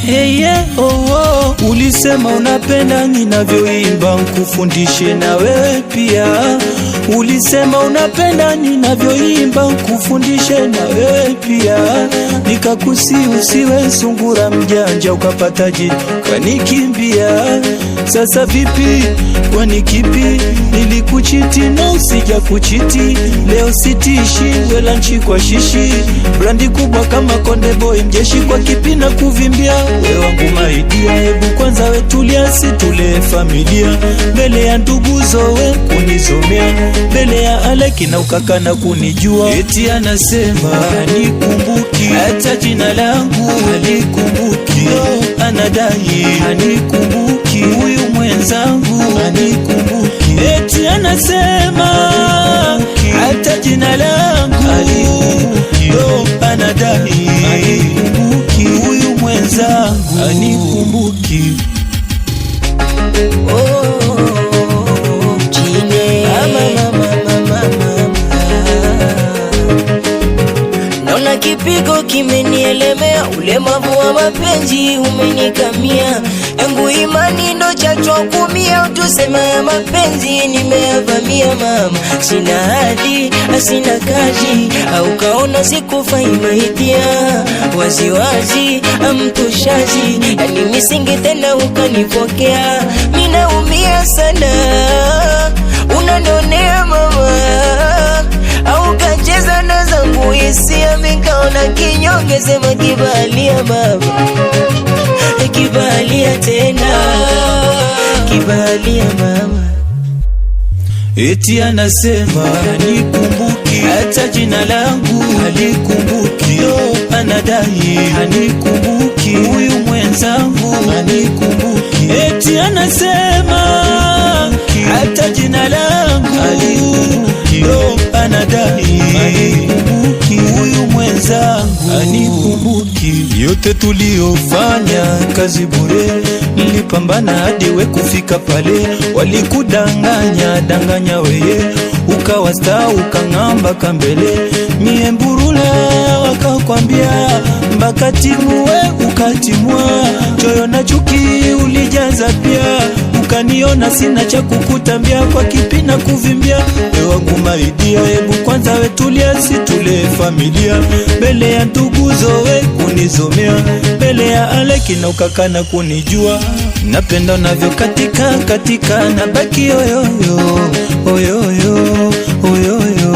hey, yeah, oh, oh. Ulisema unapenda ninavyoimba nkufundishe na wewe pia. Ulisema unapenda ninavyoimba nkufundishe na wewe pia. Nikakusi usiwe sungura mjanja ukapata jini kanikimbia. Sasa vipi kwani kipi nilikuchiti na usija kuchiti. Leo sitishi wela nchi kwa shishi. Brandi kubwa kama Konde Boy mjeshi kwa kipi na kuvimbia. We wangu maidia hebu kwanza wetulia situle familia. Mbele ya ndugu zoe kunizomea. Mbele ya Aleki na ukakana kunijua. Eti anasema hanikumbuki. Hata jina langu halikumbuki. Anadai hanikumbuki. Huyu mwenzangu hanikumbuki. Eti anasema hata jina langu halikumbuki. Anadai hanikumbuki. Huyu mwenzangu hanikumbuki. Naona kipigo kimenielemea, ulemavu wa mapenzi umenikamia. Yangu imani ndo chachu kumia, utusema ya mapenzi nimeyavamia mama. Sina hadi, sina kazi, au kaona sikufai maidia. Wazi wazi, amtoshazi, yani misingi tena ukanipokea. Minaumia sana, unanionea mama. Au kacheza na zangu hisia, mikaona kinyonge sema kibalia baba. Kibalia tena, kibalia mama. Eti anasema hanikumbuki. Hata jina langu halikumbuki. Anadai hanikumbuki. Huyu mwenzangu hanikumbuki. Eti anasema hata jina langu halikumbuki. Anadai hanikumbuki. Huyu mwenzangu hanikumbuki. Yote tuliofanya kazi bure. Nilipambana hadi we kufika pale. Walikudanganya danganya weye, ukawa star ukangamba kambele. Mie mburula wakakwambia mpaka timu we ukatimua. Choyo na chuki ulijaza pia. Ukaniona sina cha kukutambia kwa kipi na kuvimbia. We wangu maidia hebu kwanza wetulia situle familia. Mbele ya ndugu zoe kunizomea. Mbele ya Aleki na ukakana kunijua. Napenda unavyo katika katika na baki oyoyo oyoyo oyoyo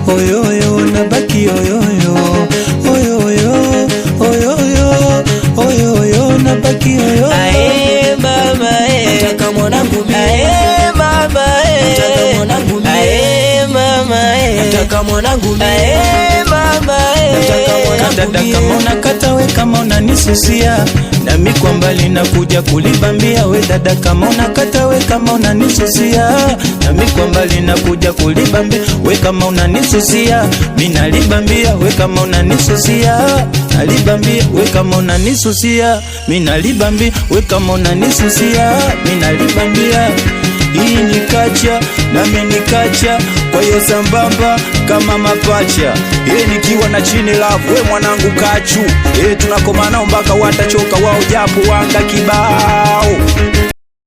oyoyo na baki oyoyo oyoyo oyoyo oyoyo na baki oyoyo. Ae mama nataka mwanangu mimi. Ae mama nataka mwanangu mimi. Ae mama nataka mwanangu mimi. Ae mama nataka mwanangu mimi. Kama unakata we kama unanisusia. Nami kwa mbali nakuja kulibambia. We dada kama unakata we kama unanisusia. Nami kwa mbali nakuja kulibambia. We kama unanisusia mina libambia. We kama unanisusia nalibambia. We kama unanisusia mina libambia. We kama unanisusia mina libambia. Hii ni kacha nami ni kacha, kwa hiyo sambamba kama mapacha. Nikiwa na chini love we mwanangu kachu. Tunakomana mpaka watachoka wao japo wanga kibao.